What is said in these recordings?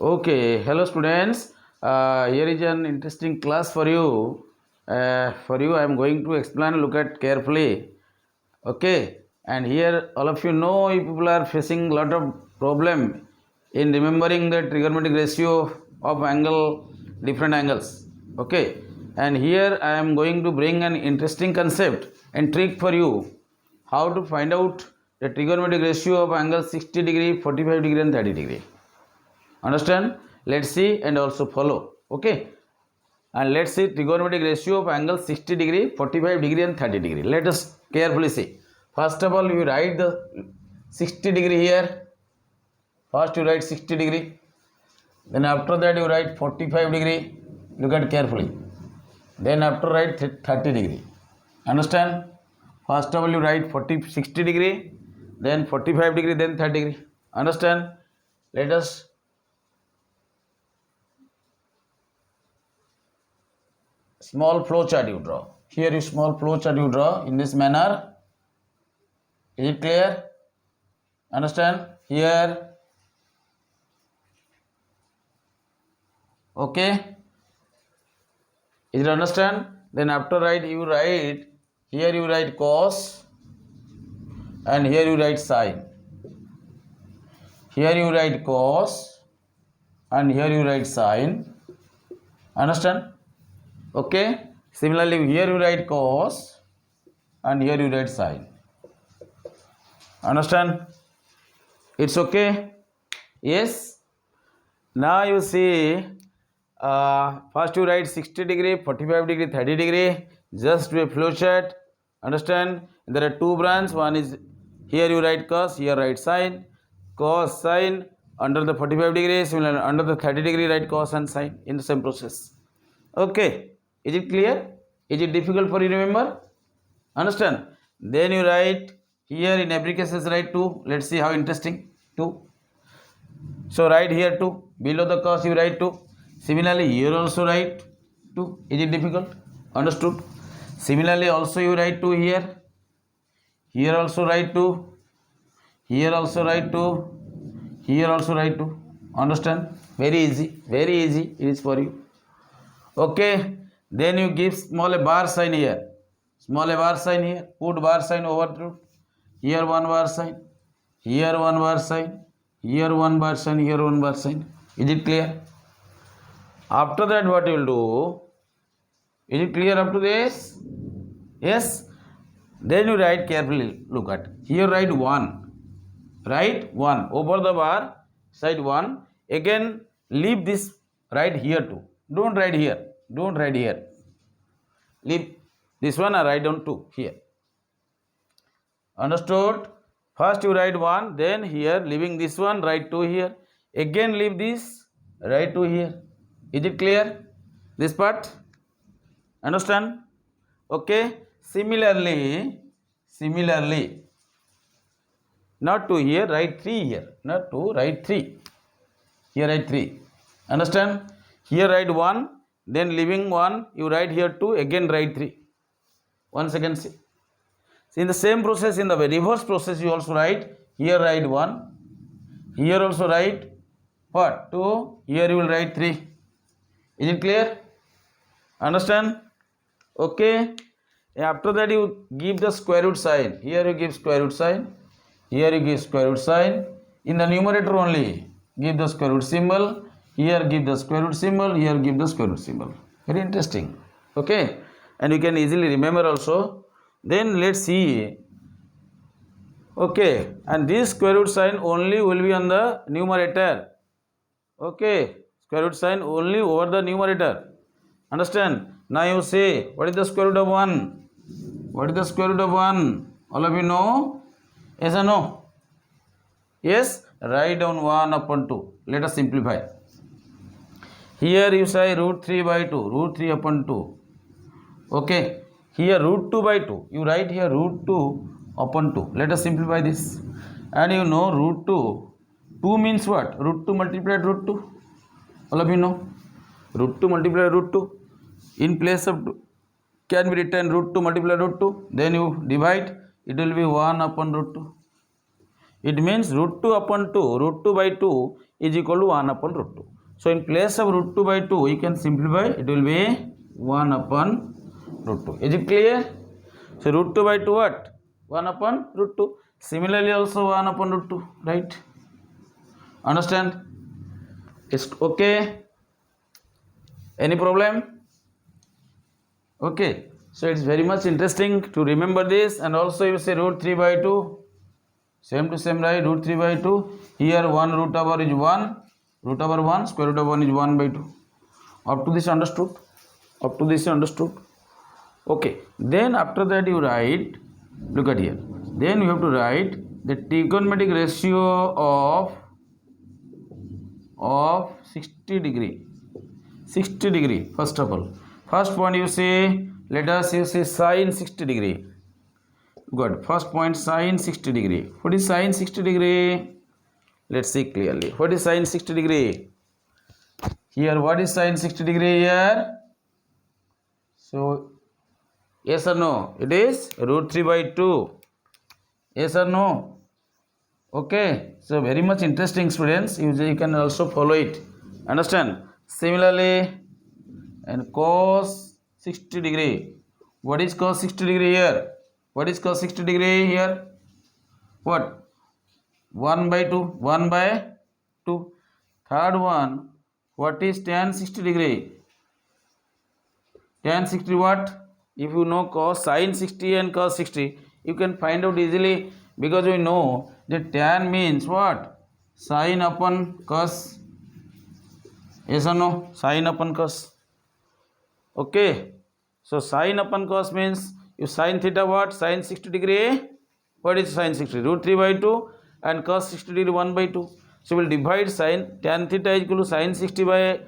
Okay, hello students. Here is an interesting class for you. I am going to explain. Look at carefully. Okay, and here all of you know you people are facing lot of problem in remembering the trigonometric ratio of angle, different angles. Okay, and here I am going to bring an interesting concept and trick for you how to find out the trigonometric ratio of angle 60 degree, 45 degree, and 30 degree. Understand? Let's see and also follow. Okay, and let's see trigonometric ratio of angle 60 degree, 45 degree, and 30 degree. Let us carefully see. First of all, you write the 60 degree here. First you write 60 degree, then after that you write 45 degree. Look at carefully. Then after write 30 degree. Understand? First of all you write 60 degree, then 45 degree, then 30 degree. Understand? Let us small flow chart you draw. Here is small flow chart you draw in this manner. Is it clear? Understand? Here. Okay. Is it understand? Then after you write here you write cos and here you write sine. Here you write cos and here you write sine. Understand? Okay. Similarly here you write cos and here you write sine. Understand? It's okay? Yes. Now you see first you write 60 degree, 45 degree, 30 degree. Just do a flow chart. Understand? There are two branches. One is here you write cos, here write sine. Cos, sine under the 45 degree. Similarly under the 30 degree write cos and sine in the same process. Okay. Is it clear? Is it difficult for you to remember? Understand? Then you write here in every case write 2. Let's see how interesting. 2. So write here 2. Below the cos you write 2. Similarly here also write 2. Is it difficult? Understood? Similarly also you write 2 here. Here also write 2. Here also write 2. Here also write 2. Understand? Very easy. Very easy it is for you. Okay. Then you give small a bar sign here. Small a bar sign here. Put bar sign over to. Here one bar sign. Here one bar sign. Here one bar sign. Here one bar sign. Is it clear? After that what you will do? Is it clear up to this? Yes. Then you write carefully. Look at. Here write 1. Write 1. Over the bar. Side 1. Again leave this. Write here too. Don't write here. Don't write here. Leave this one or write down 2 here. Understood? First you write 1, then here leaving this one, write 2 here. Again leave this, write 2 here. Is it clear? This part? Understand? Okay. Similarly, not 2 here, write 3 here. Not 2, write 3. Here write 3. Understand? Here write 1, then leaving 1, you write here 2, again write 3. Once again see. In the same process, in the reverse process, you also write, here write 1, here also write what? 2, here you will write 3. Is it clear? Understand? Okay. After that you give the square root sign. Here you give square root sign, here you give square root sign. In the numerator only, give the square root symbol, here give the square root symbol, here give the square root symbol. Very interesting. Okay. And you can easily remember also. Then let's see. Okay, and this square root sign only will be on the numerator. Okay, square root sign only over the numerator. Understand? Now you say, what is the square root of 1? What is the square root of 1? All of you know? Yes or no? Yes? Write down 1 upon 2. Let us simplify. Here you say root 3 by 2. Root 3 upon 2. Okay. Here root 2 by 2. You write here root 2 upon 2. Let us simplify this. And you know root 2. 2 means what? Root 2 multiplied root 2. All of you know. Root 2 multiplied root 2. In place of 2 can be written root 2 multiplied root 2. Then you divide. It will be 1 upon root 2. It means root 2 upon 2. Root 2 by 2 is equal to 1 upon root 2. So in place of root 2 by 2, you can simplify, it will be 1 upon root 2. Is it clear? So root 2 by 2 what? 1 upon root 2. Similarly also 1 upon root 2, right? Understand? It's okay? Any problem? Okay. So it's very much interesting to remember this, and also you say root 3 by 2, same to same, right? Root 3 by 2, here 1 root over is 1, root over 1, square root of 1 is 1 by 2. Up to this understood? Up to this understood? Okay. Then after that you write, look at here, then you have to write the trigonometric ratio of 60 degree. 60 degree first of all. First point you say, let us you say sine 60 degree. Good. First point, sine 60 degree. What is sine 60 degree? Let's see clearly. What is sine 60 degree? Here, what is sine 60 degree here? So, yes or no? It is root 3 by 2. Yes or no? Okay. So, very much interesting, students. You can also follow it. Understand? Similarly, and cos 60 degree. What is cos 60 degree here? What is cos 60 degree here? What? 1 by 2. 1 by 2. Third one, what is tan 60 degree? Tan 60 what? If you know cos sin 60 and cos 60, you can find out easily, because we know that tan means what? Sin upon cos. Yes or no? Sin upon cos. Okay. So sin upon cos means if sin theta what? Sin 60 degree. What is sin 60? Root 3 by 2 and cos 60 degree 1 by 2. So we will divide sin tan theta is equal to sin 60 by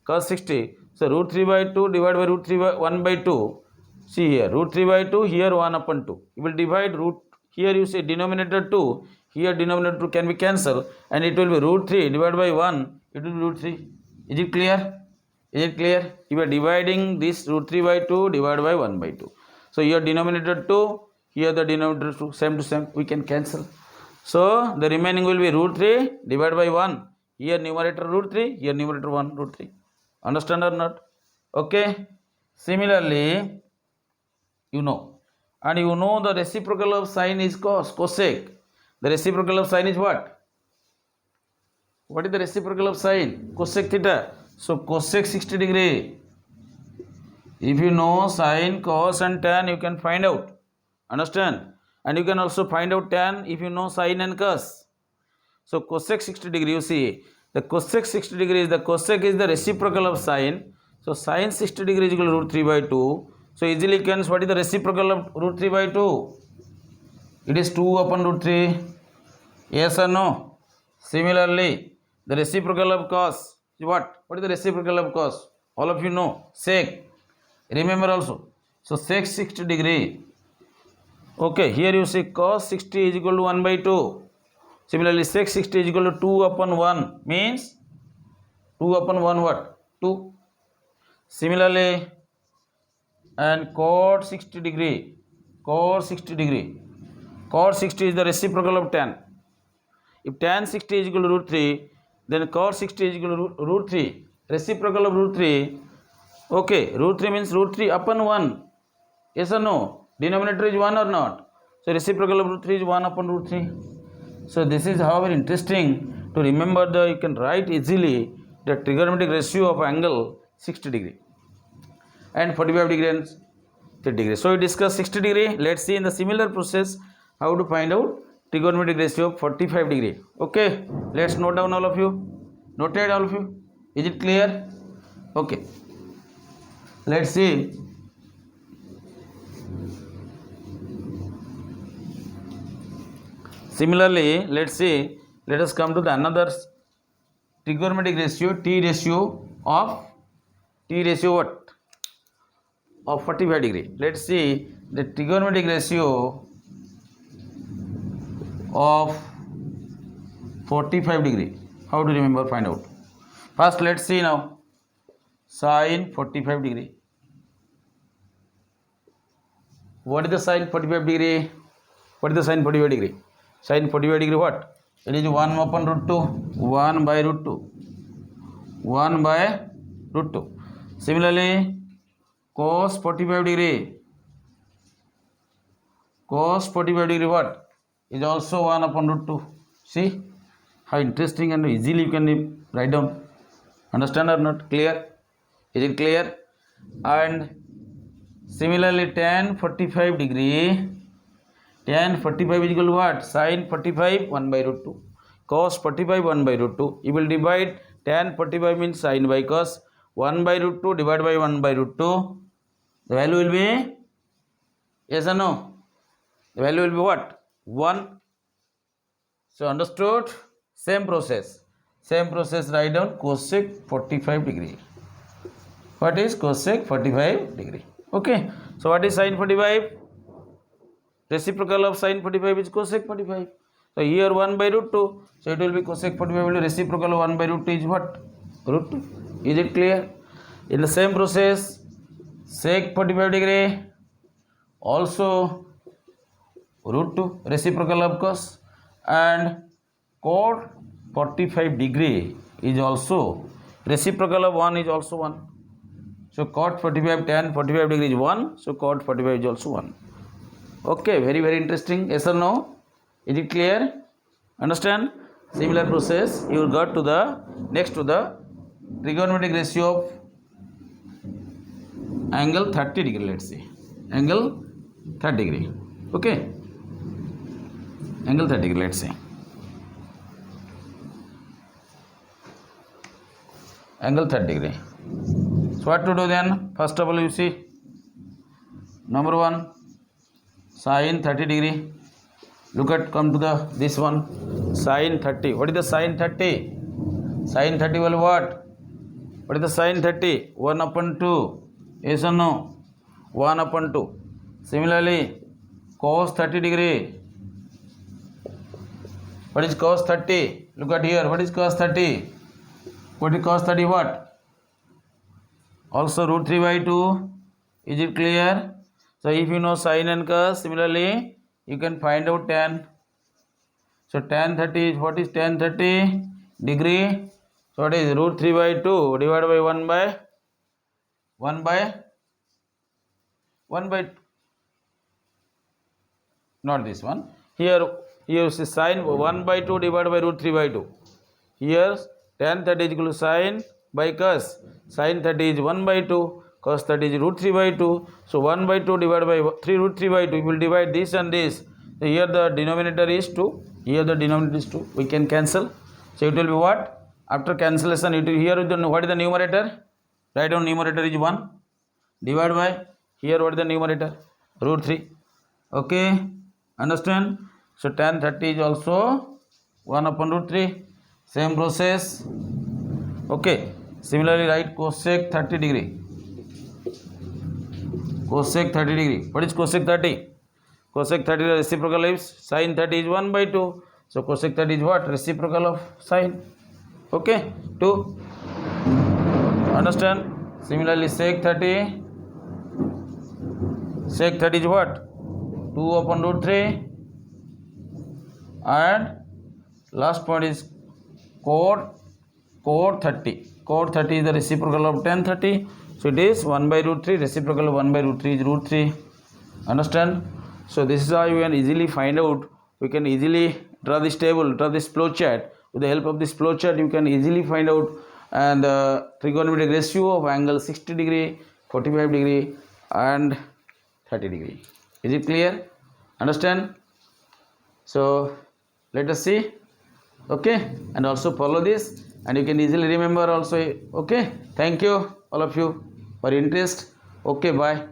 cos 60. So root 3 by 2 divided by root 3 by 1 by 2. See here, root 3 by 2, here 1 upon 2. You will divide root, here you say denominator 2, here denominator 2 can be cancelled, and it will be root 3 divided by 1, it will be root 3. Is it clear? Is it clear? You are dividing this root 3 by 2 divided by 1 by 2. So here denominator 2, here the denominator 2, same to same, we can cancel. So the remaining will be root 3 divided by 1. Here numerator root 3, here numerator 1 root 3. Understand or not? Okay. Similarly, you know, and you know the reciprocal of sine is cosec. The reciprocal of sine is what? What is the reciprocal of sine? Cosec theta. So cosec 60 degree. If you know sine, cos and tan, you can find out. Understand? And you can also find out tan if you know sine and cos. So cosec 60 degree, you see, the cosec 60 degree is the cosec is the reciprocal of sine. So sine 60 degree is equal to root 3 by 2. So easily you can, what is the reciprocal of root 3 by 2? It is 2 upon root 3. Yes or no? Similarly, the reciprocal of cos is what? What is the reciprocal of cos? All of you know. Sec. Remember also. So sec 60 degree. Okay, here you see cos 60 is equal to 1 by 2. Similarly, sec 60 is equal to 2 upon 1. Means 2 upon 1 what? 2. Similarly, and cot 60 degree. Cot 60 degree. Cot 60 is the reciprocal of tan. If tan 60 is equal to root 3, then cot 60 is equal to root 3. Reciprocal of root 3. Okay, root 3 means root 3 upon 1. Yes or no? Denominator is 1 or not? So reciprocal of root 3 is 1 upon root 3. So this is how very interesting to remember the, you can write easily the trigonometric ratio of angle 60 degree and 45 degree and 30 degree. So we discussed 60 degree. Let's see in the similar process how to find out trigonometric ratio of 45 degree. Okay, let's note down all of you. Noted all of you? Is it clear? Okay. Let's see. Similarly, let's see. Let us come to the another trigonometric ratio, T ratio what? Of 45 degree. Let's see the trigonometric ratio of 45 degree. How to remember? Find out. First, let's see now. Sine 45 degree. What is the sine 45 degree? What is the sine 45 degree? Sine 45 degree what? It is 1 upon root 2, 1 by root 2, 1 by root 2. Similarly, cos 45 degree, cos 45 degree what? Is also 1 upon root 2. See how interesting and easily you can write down. Understand or not? Clear? Is it clear? And similarly, tan 45 degree, tan 45 is equal to what? Sin 45 1 by root 2, cos 45 1 by root 2. You will divide tan 45 means sin by cos, 1 by root 2 divided by 1 by root 2. The value will be, yes or no? The value will be what? 1. So understood? Same process. Same process, write down cosec 45 degree. What is cosec 45 degree? Okay. So what is sin 45? Reciprocal of sin 45 is cosec 45. So here 1 by root 2. So it will be cosec 45 will be reciprocal of 1 by root 2 is what? Root 2. Is it clear? In the same process, sec 45 degree also root 2 reciprocal of cos, and cot 45 degree is also reciprocal of 1 is also 1. So cot 45 tan 45 degree is 1. So cot 45 is also 1. Okay, very very interesting. Yes or no? Is it clear? Understand? Similar process you will got to the next to the trigonometric ratio of angle 30 degree. Let's say angle 30 degree. Okay, angle 30 degree. Let's say angle 30 degree. So what to do then? First of all, you see, number 1, sin 30 degree. Look at, come to the this one, sin 30. What is the sin 30? Sin 30 will what? What is the sin 30? 1 upon 2. Yes or no? 1 upon 2. Similarly, cos 30 degree. What is cos 30? Look at here. What is cos 30? What is cos 30 what? Also root 3 by 2. Is it clear? So if you know sin and cos, similarly you can find out tan. So tan 30 is, what is tan 30 degree? So what is root 3 by 2 divided by 1 by 1 by not this one. Here you see sin 1 by 2 divided by root 3 by 2. Here tan 30 is equal to sin by cos. Sin 30 is 1 by 2. Cos 30 is root 3 by 2. So 1 by 2 divided by 3 root 3 by 2. You will divide this and this. So here the denominator is 2. Here the denominator is 2. We can cancel. So it will be what? After cancellation, it will, here what is the numerator? Write down numerator is 1. Divide by, here what is the numerator? Root 3. Okay. Understand? So tan 30 is also 1 upon root 3. Same process. Okay. Similarly, write cosec 30 degree. Cosec 30 degree. What is cosec 30? Cosec 30 is reciprocal is sin 30 is 1 by 2. So cosec 30 is what? Reciprocal of sin. Okay. 2. Understand? Similarly, sec 30. Sec 30 is what? 2 upon root 3. And last point is cot 30. Cot 30 is the reciprocal of tan 30. So it is 1 by root 3. Reciprocal of 1 by root 3 is root 3. Understand? So this is how you can easily find out. We can easily draw this table, draw this flow chart. With the help of this flow chart, you can easily find out and the trigonometric ratio of angle 60 degree, 45 degree and 30 degree. Is it clear? Understand? So let us see. Okay, and also follow this and you can easily remember also. Okay, thank you all of you for interest. Okay, bye.